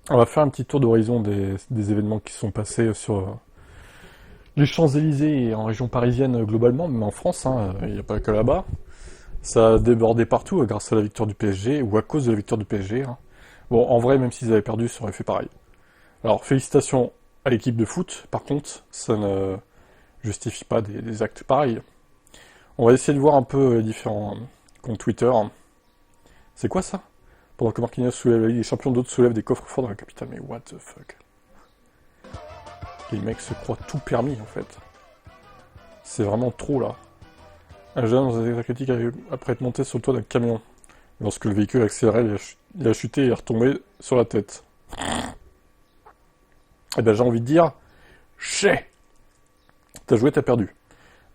On va faire un petit tour d'horizon des événements qui se sont passés sur les Champs-Élysées et en région parisienne globalement, mais en France, hein, il n'y a pas que là-bas. Ça a débordé partout grâce à la victoire du PSG ou à cause de la victoire du PSG. Hein. Bon, en vrai, même s'ils avaient perdu, ça aurait fait pareil. Alors, félicitations à l'équipe de foot. Par contre, ça ne justifie pas des actes pareils. On va essayer de voir un peu les différents comptes Twitter. C'est quoi ça? Pendant que Marquinhos soulève la Ligue des Champions, d'autres soulèvent des coffres forts dans la capitale. Mais what the fuck? Les mecs se croient tout permis en fait. C'est vraiment trop là. Un jeune dans un état critique après être monté sur le toit d'un camion. Lorsque le véhicule accélérait, il a chuté et est retombé sur la tête. Eh ben j'ai envie de dire, chais! T'as joué, t'as perdu.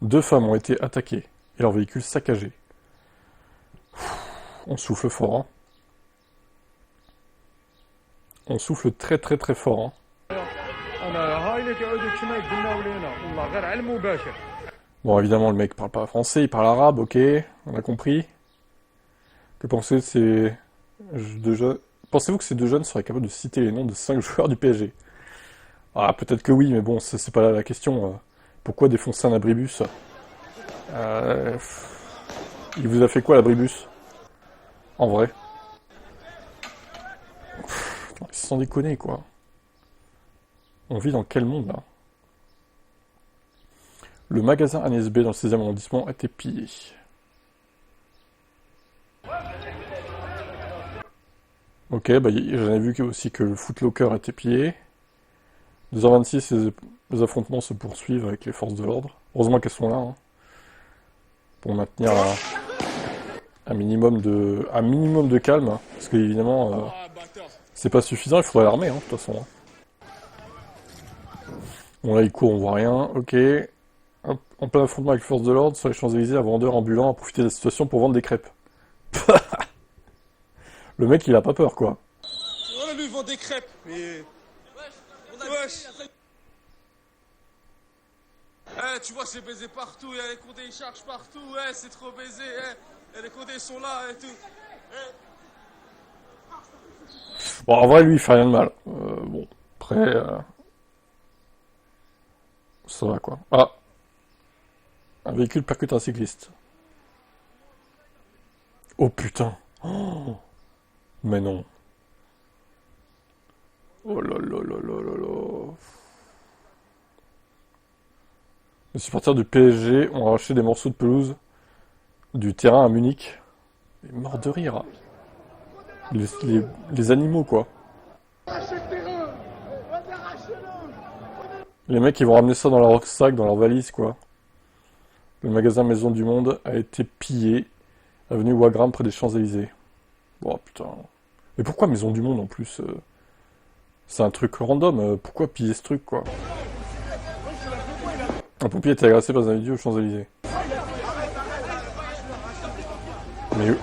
2 femmes ont été attaquées et leur véhicule saccagé. On souffle fort, hein. On souffle très très très fort, hein. Bon, évidemment, le mec parle pas français, il parle arabe, ok, on a compris. Que pensez-vous de ces deux jeunes? Pensez-vous que ces deux jeunes seraient capables de citer les noms de 5 joueurs du PSG? Ah, peut-être que oui, mais bon, c'est pas là la question. Pourquoi défoncer un abribus? euh... Il vous a fait quoi l'abribus? En vrai? Sans déconner, quoi. On vit dans quel monde, là? Le magasin Agnès B dans le 16e arrondissement a été pillé. Ok, bah j'en ai vu aussi que le Foot Locker a été pillé. 2h26, les affrontements se poursuivent avec les forces de l'ordre. Heureusement qu'elles sont là, hein, pour maintenir un minimum de calme, hein, parce qu'évidemment, c'est pas suffisant, il faudrait l'armer, hein, de toute façon. Hein. Bon là, il court, on voit rien, ok. Hop, en plein affrontement avec les forces de l'ordre, sur les Champs-Élysées, un vendeur ambulant a profité de la situation pour vendre des crêpes. Le mec, il a pas peur, quoi. Voilà, lui, il vend des crêpes, mais... Wesh. Eh, tu vois, j'ai baisé partout, les condés ils chargent partout, c'est trop baisé, les condés sont là et tout. Bon, en vrai, lui, il fait rien de mal. Bon, après, ça va, quoi. Ah, un véhicule percute un cycliste. Oh, putain. Oh, mais non. Oh là là là là là là. Les supporters du PSG ont arraché des morceaux de pelouse du terrain à Munich. Et mort de rire. Les animaux, quoi. Les mecs, ils vont ramener ça dans leur sac, dans leur valise, quoi. Le magasin Maison du Monde a été pillé, avenue Wagram, près des Champs-Élysées. Oh putain. Mais pourquoi Maison du Monde en plus c'est un truc random, pourquoi piller ce truc, quoi? Un pompier a été agressé par un individu aux Champs-Élysées. Mais...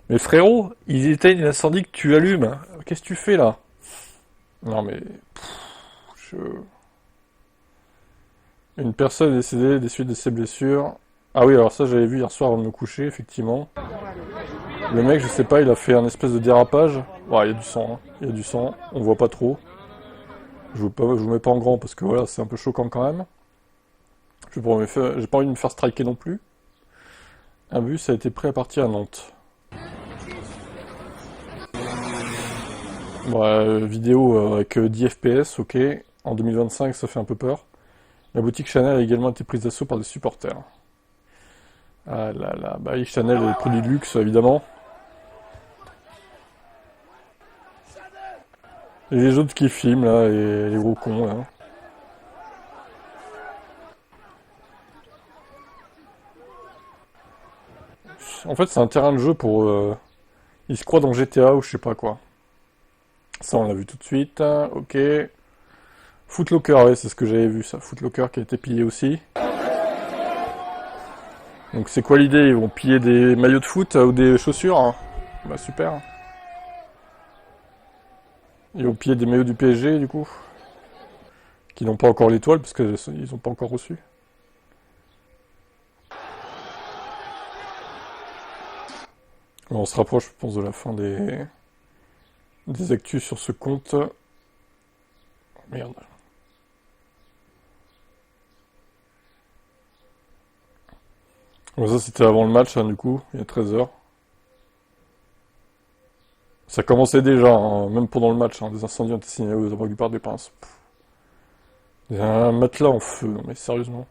Mais frérot, ils éteignent l'incendie que tu allumes. Qu'est-ce que tu fais là? Non mais... Une personne est décédée des suites de ses blessures. Ah oui, alors ça j'avais vu hier soir avant de me coucher, effectivement. Le mec, je sais pas, il a fait un espèce de dérapage. Ouais, il y a du sang, hein. Il y a du sang, on voit pas trop. Je vous mets pas en grand parce que voilà, c'est un peu choquant quand même. J'ai pas envie de me faire striker non plus. Un bus a été prêt à partir à Nantes. Ouais, vidéo avec 10 FPS, ok. En 2025, ça fait un peu peur. La boutique Chanel a également été prise d'assaut par des supporters. Ah là là, bah oui, Chanel et les produits de luxe, évidemment. Et les autres qui filment, là, et les gros cons, là. En fait, c'est un terrain de jeu pour... Ils se croient dans GTA ou je sais pas quoi. Ça, on l'a vu tout de suite. Ok. Footlocker, ouais, c'est ce que j'avais vu, ça. Footlocker qui a été pillé aussi. Donc c'est quoi l'idée? Ils vont piller des maillots de foot ou des chaussures, hein? Bah super. Ils vont piller des maillots du PSG, du coup. Qui n'ont pas encore l'étoile, parce qu'ils n'ont pas encore reçu. On se rapproche, je pense, de la fin des actus sur ce compte. Merde. Bon, ça, c'était avant le match, hein, du coup, il y a 13 h. Ça commençait déjà, hein, même pendant le match, hein, des incendies ont été signalés aux abords du Parc des Princes. Il y a un matelas en feu, non mais sérieusement.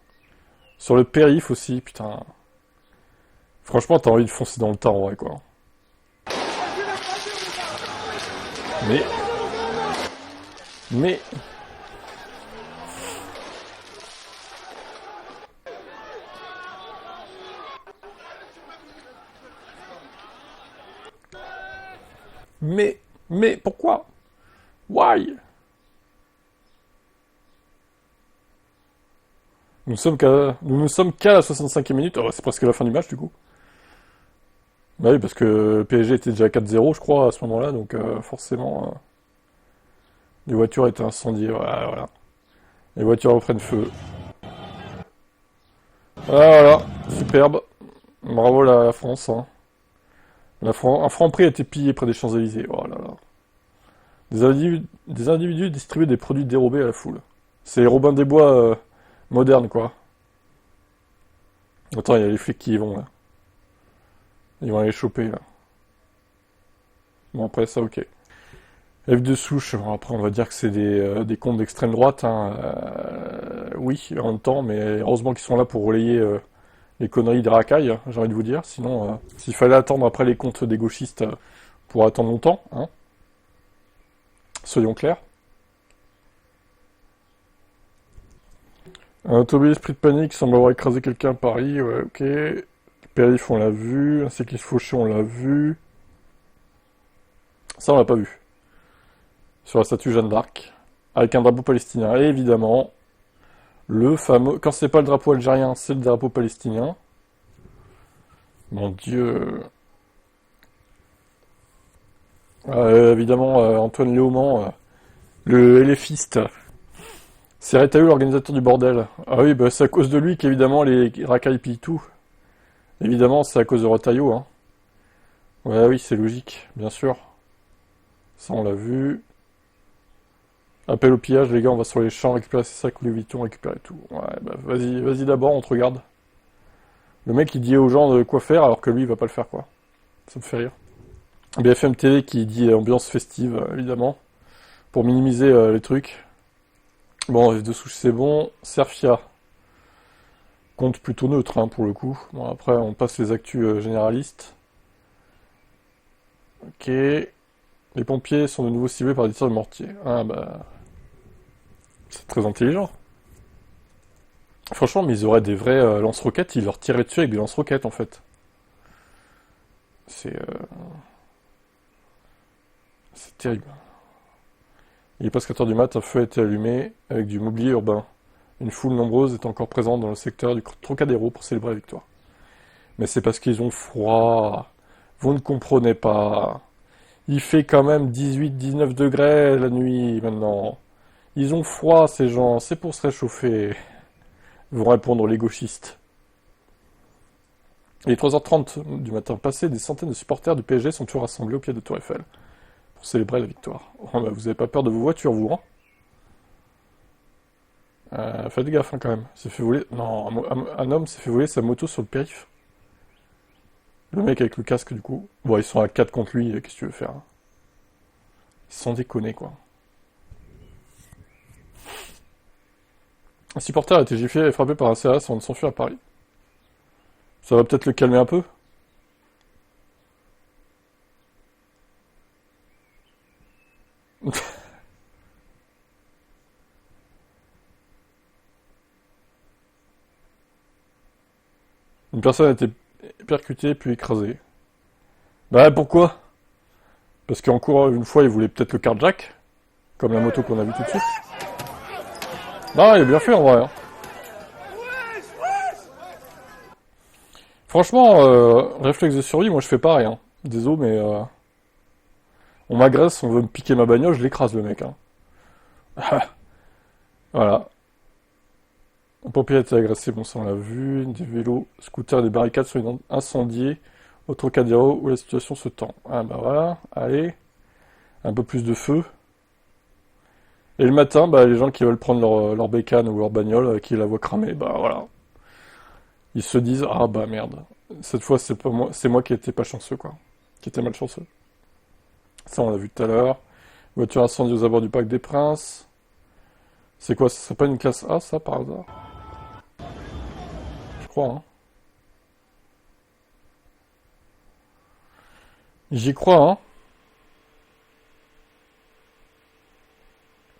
Sur le périph' aussi, putain. Franchement, t'as envie de foncer dans le tas en vrai, quoi. Mais... Mais... Mais, pourquoi? Why? Nous ne sommes qu'à la 65e minute. Oh, c'est presque la fin du match, du coup. Bah oui, parce que le PSG était déjà à 4-0, je crois, à ce moment-là, donc forcément, les voitures étaient incendiées, voilà, voilà. Les voitures reprennent feu. Voilà, voilà, superbe. Bravo la France, hein. Un Franprix a été pillé près des Champs-Élysées, oh là là. Des individus distribuaient des produits dérobés à la foule. C'est les Robin des Bois modernes, quoi. Attends, il y a les flics qui y vont, là. Ils vont aller choper, là. Bon, après, ça, ok. F de souche, bon, après, on va dire que c'est des comptes d'extrême droite, hein. Oui, en même temps, mais heureusement qu'ils sont là pour relayer les conneries des racailles, hein, j'ai envie de vous dire. Sinon, s'il fallait attendre après les comptes des gauchistes pour attendre longtemps, hein. Soyons clairs. Un automobiliste pris de panique semble avoir écrasé quelqu'un à Paris, ouais, ok. Périph, on l'a vu. Un cycliste fauché, on l'a vu. Ça, on l'a pas vu. Sur la statue Jeanne d'Arc. Avec un drapeau palestinien. Et évidemment, le fameux... Quand c'est pas le drapeau algérien, c'est le drapeau palestinien. Mon Dieu. Évidemment, Antoine Léaumont, le LFiste. C'est Retailleau, l'organisateur du bordel. Ah oui, bah c'est à cause de lui qu'évidemment les racailles pillent tout. Évidemment, c'est à cause de Retailleau, hein. Ouais, oui, c'est logique, bien sûr. Ça, on l'a vu. Appel au pillage, les gars, on va sur les champs, récupérer ses sacs, Louis Vuitton, récupérer tout. Ouais, bah vas-y, vas-y d'abord, on te regarde. Le mec, il dit aux gens de quoi faire, alors que lui, il va pas le faire, quoi. Ça me fait rire. BFM TV qui dit ambiance festive, évidemment, pour minimiser les trucs. Bon, F2 souche, c'est bon. Serfia, compte plutôt neutre, hein, pour le coup. Bon, après, on passe les actus généralistes. Ok. Les pompiers sont de nouveau ciblés par des tirs de mortier. Ah, bah... C'est très intelligent. Franchement, mais ils auraient des vrais lance-roquettes, ils leur tireraient dessus avec des lance-roquettes, en fait. C'est... C'est terrible. Il est presque 4 heures du mat', un feu a été allumé avec du mobilier urbain. Une foule nombreuse est encore présente dans le secteur du Trocadéro pour célébrer la victoire. Mais c'est parce qu'ils ont froid. Vous ne comprenez pas. Il fait quand même 18-19 degrés la nuit maintenant. Ils ont froid ces gens, c'est pour se réchauffer. Vont répondre les gauchistes. Il est 3h30 du matin passé, des centaines de supporters du PSG sont toujours rassemblés au pied de Tour Eiffel pour célébrer la victoire. Oh, bah, vous avez pas peur de vos voitures, vous, hein? Faites gaffe, hein, quand même. S'est fait voler... Non, un homme s'est fait voler sa moto sur le périph'. Le mec avec le casque, du coup. Bon, ils sont à 4 contre lui, qu'est-ce que tu veux faire, hein? Sans déconner, quoi. Un supporter a été giflé et frappé par un CRS avant de s'enfuir à Paris. Ça va peut-être le calmer un peu? Une personne a été percutée puis écrasée. Bah pourquoi? Parce qu'en cours, une fois, il voulait peut-être le carjack, comme la moto qu'on a vue tout de suite. Non, il est bien fait en vrai, hein. Franchement, réflexe de survie, moi je fais pareil, hein. Désolé, mais on m'agresse, on veut me piquer ma bagnole, je l'écrase le mec, hein. Voilà. Un pompier a été agressé, bon ça on l'a vu. Des vélos, scooters et des barricades sont incendiés Au Trocadéro, où la situation se tend. Ah bah voilà, allez, un peu plus de feu. Et le matin, bah, les gens qui veulent prendre leur bécane ou leur bagnole, qui la voient cramer, bah voilà. Ils se disent, ah bah merde, cette fois c'est pas moi, c'est moi qui étais pas chanceux, quoi. Qui était malchanceux. Ça, on l'a vu tout à l'heure. Voiture incendie aux abords du Parc des Princes. C'est quoi, ça serait pas une classe A, ça, par hasard? Je crois, hein. J'y crois, hein.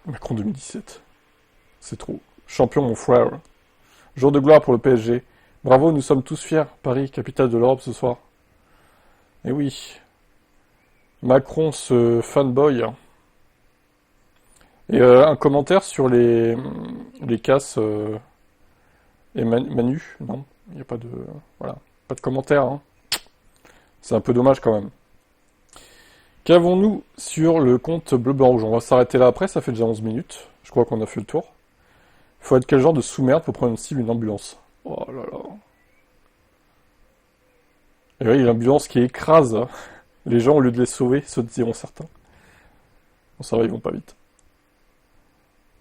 Macron 2017. C'est trop. Champion, mon frère. Jour de gloire pour le PSG. Bravo, nous sommes tous fiers. Paris, capitale de l'Europe ce soir. Eh oui. Macron, ce fanboy. Et un commentaire sur les casses et Manu. Non, il n'y a pas de... Voilà. Pas de commentaire, hein. C'est un peu dommage quand même. Qu'avons-nous sur le compte bleu blanc rouge? On va s'arrêter là après, ça fait déjà 11 minutes. Je crois qu'on a fait le tour. Faut être quel genre de sous-merde pour prendre cible une ambulance? Oh là là. Et oui, l'ambulance qui écrase les gens au lieu de les sauver, se diront certains. Bon, ça va, ils vont pas vite.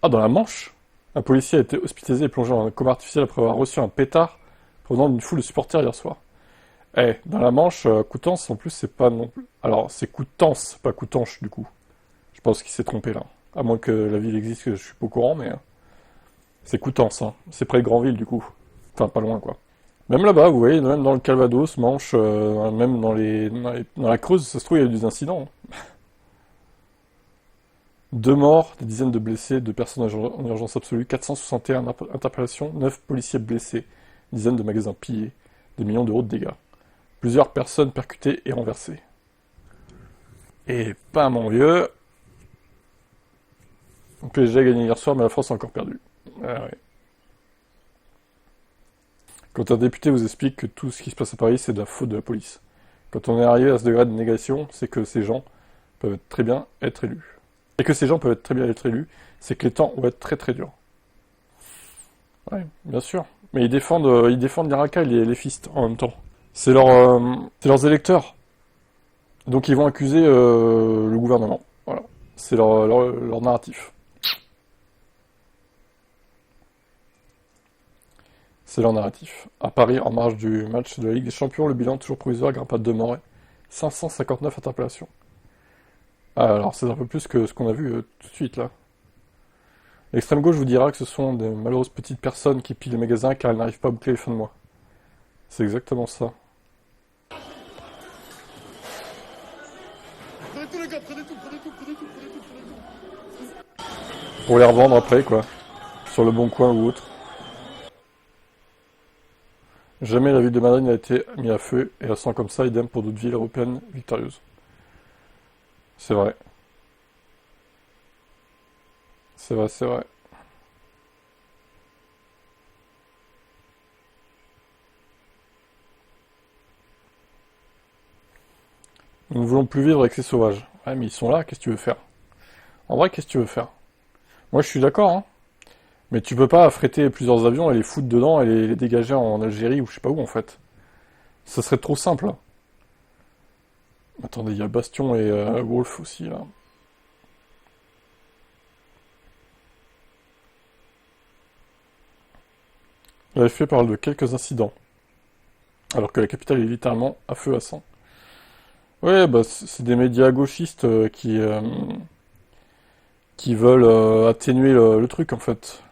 Ah, dans la Manche, un policier a été hospitalisé et plongé dans un coma artificiel après avoir reçu un pétard provenant d'une foule de supporters hier soir. Eh, dans la Manche, Coutances, en plus, c'est pas non plus... Alors, c'est Coutances, pas Coutances, du coup. Je pense qu'il s'est trompé, là. À moins que la ville existe, que je suis pas au courant, mais... c'est Coutances, hein. C'est près de Granville, du coup. Enfin, pas loin, quoi. Même là-bas, vous voyez, même dans le Calvados, Manche, même dans la Creuse, ça se trouve, il y a eu des incidents, hein. 2 morts, des dizaines de blessés, 2 personnes en urgence absolue, 461 interpellations, 9 policiers blessés, dizaines de magasins pillés, des millions d'euros de dégâts. Plusieurs personnes percutées et renversées. Et pas mon vieux. Le PSG a gagné hier soir, mais la France a encore perdu. Ah ouais. Quand un député vous explique que tout ce qui se passe à Paris, c'est de la faute de la police. Quand on est arrivé à ce degré de négation, c'est que ces gens peuvent très bien être élus. Et que ces gens peuvent très bien être élus, c'est que les temps vont être très très durs. Ouais, bien sûr. Mais ils défendent les racailles, les fistes, en même temps. C'est leurs électeurs. Donc ils vont accuser le gouvernement. Voilà. C'est leur narratif. C'est leur narratif. À Paris, en marge du match de la Ligue des Champions, le bilan toujours provisoire grimpe à 2 morts. 559 interpellations. Ah, alors c'est un peu plus que ce qu'on a vu tout de suite là. L'extrême gauche vous dira que ce sont des malheureuses petites personnes qui pillent les magasins car elles n'arrivent pas à boucler les fins de mois. C'est exactement ça. Prenez tout les gars, prenez tout, prenez tout, prenez tout, prenez tout, prenez tout. Pour les revendre après quoi. Sur le Bon Coin ou autre. Jamais la ville de Madrid n'a été mise à feu et elle sent comme ça, idem pour d'autres villes européennes victorieuses. C'est vrai. C'est vrai, c'est vrai. Nous ne voulons plus vivre avec ces sauvages. Ouais, mais ils sont là, qu'est-ce que tu veux faire? En vrai, qu'est-ce que tu veux faire? Moi, je suis d'accord, hein. Mais tu peux pas affréter plusieurs avions et les foutre dedans et les dégager en Algérie ou je sais pas où, en fait. Ça serait trop simple, là. Attendez, il y a Bastion et Wolf aussi, là. L'AFP parle de quelques incidents, alors que la capitale est littéralement à feu à sang. Ouais, bah c'est des médias gauchistes qui veulent atténuer le truc en fait.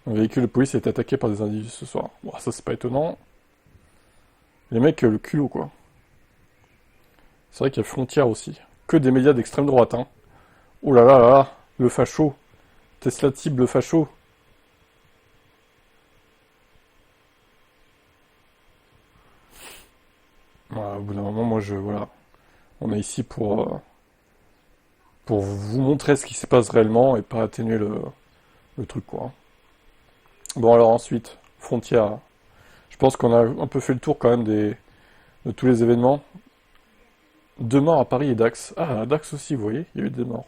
Un véhicule de police a été attaqué par des individus ce soir. Bon, ça c'est pas étonnant. Les mecs, le culot quoi. C'est vrai qu'il y a Frontière aussi. Que des médias d'extrême droite, hein. Oh là là là là, le facho. Tesla type le facho. Voilà, au bout d'un moment, moi je. Voilà. On est ici pour vous montrer ce qui se passe réellement et pas atténuer le truc quoi. Bon alors ensuite, Frontière. Je pense qu'on a un peu fait le tour quand même de tous les événements. 2 morts à Paris et Dax. Ah, à Dax aussi, vous voyez, il y a eu des morts.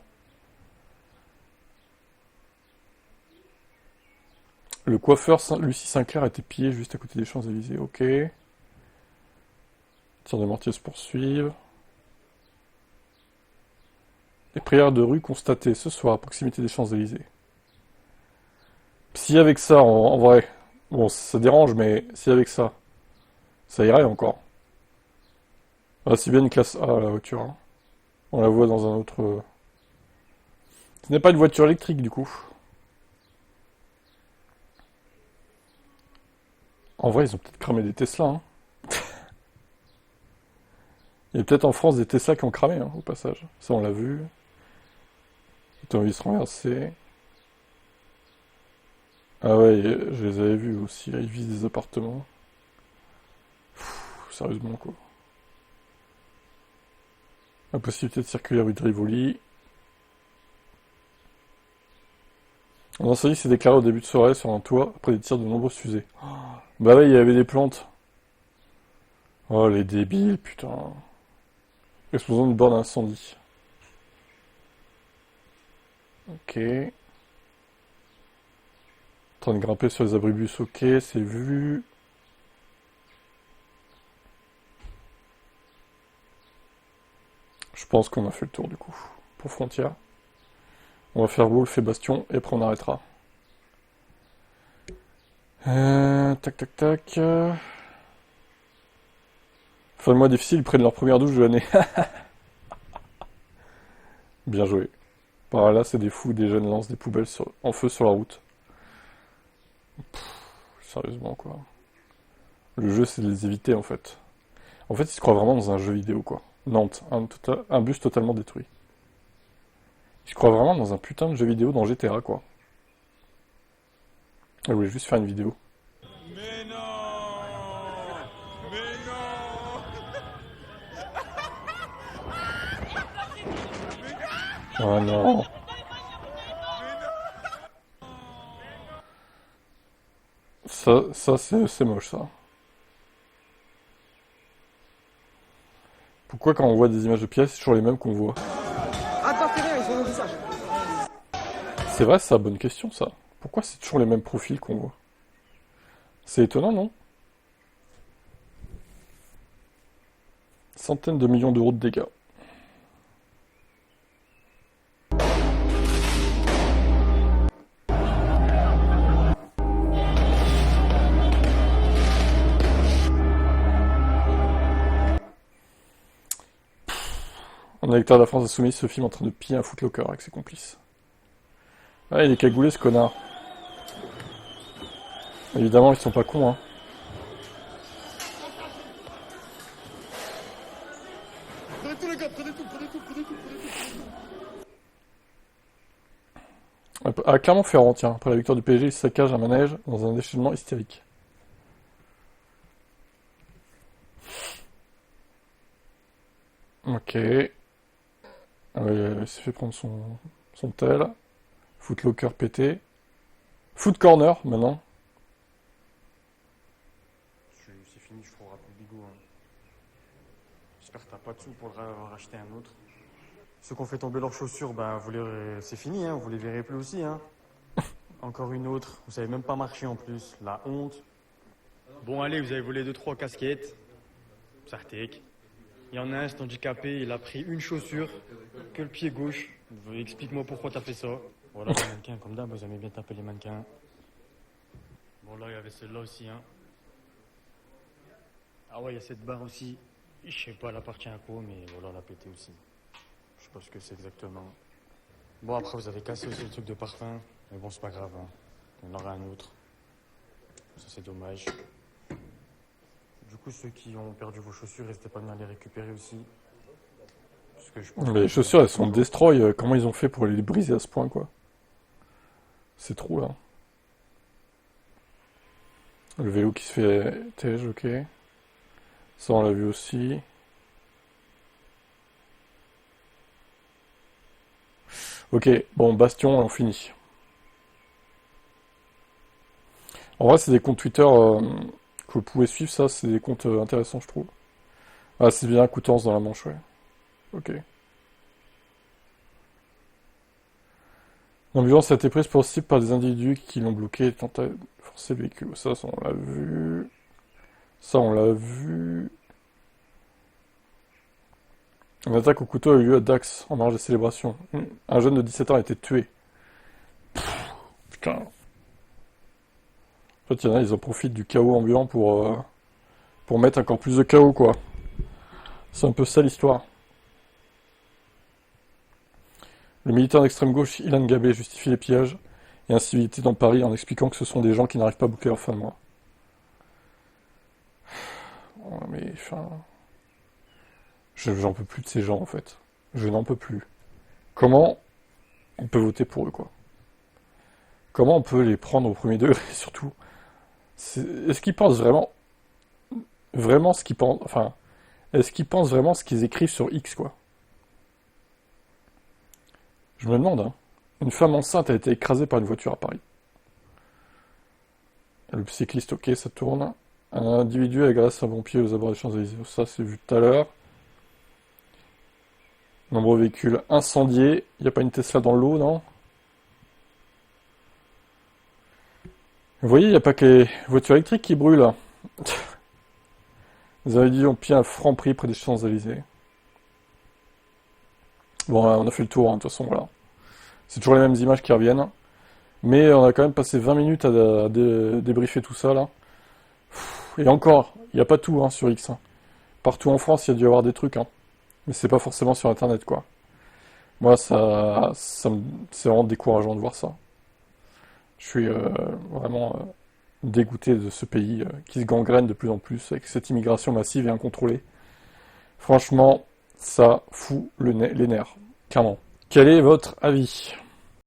Le coiffeur Lucie Sinclair a été pillé juste à côté des Champs-Élysées, ok. Tirs de mortier se poursuivent. Les prières de rue constatées ce soir à proximité des Champs-Élysées. Si avec ça, en vrai, bon, ça dérange, mais si avec ça, ça irait encore. Ah, si bien une classe A, la voiture. Hein. On la voit dans un autre... Ce n'est pas une voiture électrique, du coup. En vrai, ils ont peut-être cramé des Tesla. Hein. Il y a peut-être en France des Tesla qui ont cramé, hein, au passage. Ça, on l'a vu. Les tournevis renversés. Ah ouais, je les avais vus aussi. Ils visent des appartements. Pff, sérieusement, quoi. Impossibilité de circuler rue de Rivoli. Un incendie s'est déclaré au début de soirée sur un toit après des tirs de nombreuses fusées. Bah ouais, il y avait des plantes. Oh, les débiles, putain. Explosion d'une borne à incendie. Ok. En train de grimper sur les abribus, ok, c'est vu. Je pense qu'on a fait le tour du coup. Pour Frontière. On va faire Wolf et Bastion et après on arrêtera. Tac tac tac. Fin de mois difficile, ils prennent leur première douche de l'année. Bien joué. Par là, c'est des fous, des jeunes lancent des poubelles en feu sur la route. Sérieusement, quoi. Le jeu, c'est de les éviter, en fait. En fait, ils se croient vraiment dans un jeu vidéo, quoi. Nantes, un bus totalement détruit. Ils se croient vraiment dans un putain de jeu vidéo dans GTA, quoi. Je voulais juste faire une vidéo. Mais non! Mais non! Oh non. Ça c'est moche, ça. Pourquoi quand on voit des images de pièces, c'est toujours les mêmes qu'on voit? Attends, t'es bien, ils ont nos visages. C'est vrai, c'est la bonne question, ça. Pourquoi c'est toujours les mêmes profils qu'on voit? C'est étonnant, non? Centaines de millions d'euros de dégâts. Un électeur de la France Insoumise se filme en train de piller un footlocker avec ses complices. Ah, il est cagoulé, ce connard. Évidemment, ils sont pas cons, hein. Prenez tout les gars, prenez tout, prenez tout, prenez tout, prenez tout. À Clermont-Ferrand, tiens, après la victoire du PSG, il saccage un manège dans un déchaînement hystérique. Ok. Il s'est fait prendre son tel. Footlocker pété. Foot corner, maintenant. C'est fini, je trouverai plus Bigot. Hein. J'espère que t'as pas de sous pour le racheter un autre. Ceux qui ont fait tomber leurs chaussures, ben, c'est fini, hein, vous les verrez plus aussi. Hein. Encore une autre, vous savez même pas marcher en plus, la honte. Bon allez, vous avez volé 2-3 casquettes. Sartek. Il y en a un, c'est handicapé, il a pris une chaussure, que le pied gauche. Explique-moi pourquoi t'as fait ça. Voilà, les mannequins, comme d'hab, vous aimez bien taper les mannequins. Bon là, il y avait celle-là aussi, hein. Ah ouais, il y a cette barre aussi. Je sais pas, elle appartient à quoi, mais voilà, elle a pété aussi. Je sais pas ce que c'est exactement. Bon, après, vous avez cassé aussi le truc de parfum. Mais bon, c'est pas grave, hein. Il y en aura un autre. Ça, c'est dommage. Du coup, ceux qui ont perdu vos chaussures, n'hésitez pas à venir les récupérer aussi. Parce que je pense Mais les chaussures, elles sont destroy. Comment ils ont fait pour les briser à ce point, quoi? C'est trop, là. Le vélo qui se fait tège, ok. Ça, on l'a vu aussi. Ok, bon, Bastion, on finit. En vrai, c'est des comptes Twitter que vous pouvez suivre, ça, c'est des comptes intéressants, je trouve. Ah, c'est bien Coutances dans la Manche, ouais. Ok. L'ambulance a été prise pour cible par des individus qui l'ont bloqué et tentaient de forcer le véhicule. Ça, on l'a vu. Ça, on l'a vu. Une attaque au couteau a eu lieu à Dax, en marge des célébrations. Un jeune de 17 ans a été tué. Putain. En fait, il y en a, ils en profitent du chaos ambulant pour mettre encore plus de chaos, quoi. C'est un peu ça l'histoire. Le militant d'extrême gauche Ilan Gabé justifie les pillages et incivilités dans Paris en expliquant que ce sont des gens qui n'arrivent pas à boucler leur fin de mois. Ouais, mais, enfin... J'en peux plus de ces gens, en fait. Je n'en peux plus. Comment on peut voter pour eux, quoi? Comment on peut les prendre au premier degré, surtout? Est-ce qu'ils pensent vraiment ce qu'ils pensent, enfin, est-ce qu'ils pensent vraiment ce qu'ils écrivent sur X, quoi? Je me demande, hein. Une femme enceinte a été écrasée par une voiture à Paris. Le cycliste, ok, ça tourne. Un individu a agressé un pompier aux abords des Champs-Élysées. Ça, c'est vu tout à l'heure. Nombreux véhicules incendiés. Il n'y a pas une Tesla dans l'eau, non? Vous voyez, il n'y a pas que les voitures électriques qui brûlent, là. Les individus ont pris un franc prix près des Champs-Élysées. Bon, on a fait le tour, hein, de toute façon, voilà. C'est toujours les mêmes images qui reviennent. Mais on a quand même passé 20 minutes à débriefer tout ça, là. Et encore, il n'y a pas tout, hein, sur X. Hein. Partout en France, il y a dû y avoir des trucs, hein. Mais c'est pas forcément sur Internet, quoi. Moi, c'est vraiment décourageant de voir ça. Je suis vraiment dégoûté de ce pays qui se gangrène de plus en plus avec cette immigration massive et incontrôlée. Franchement, ça fout les nerfs, clairement. Quel est votre avis ?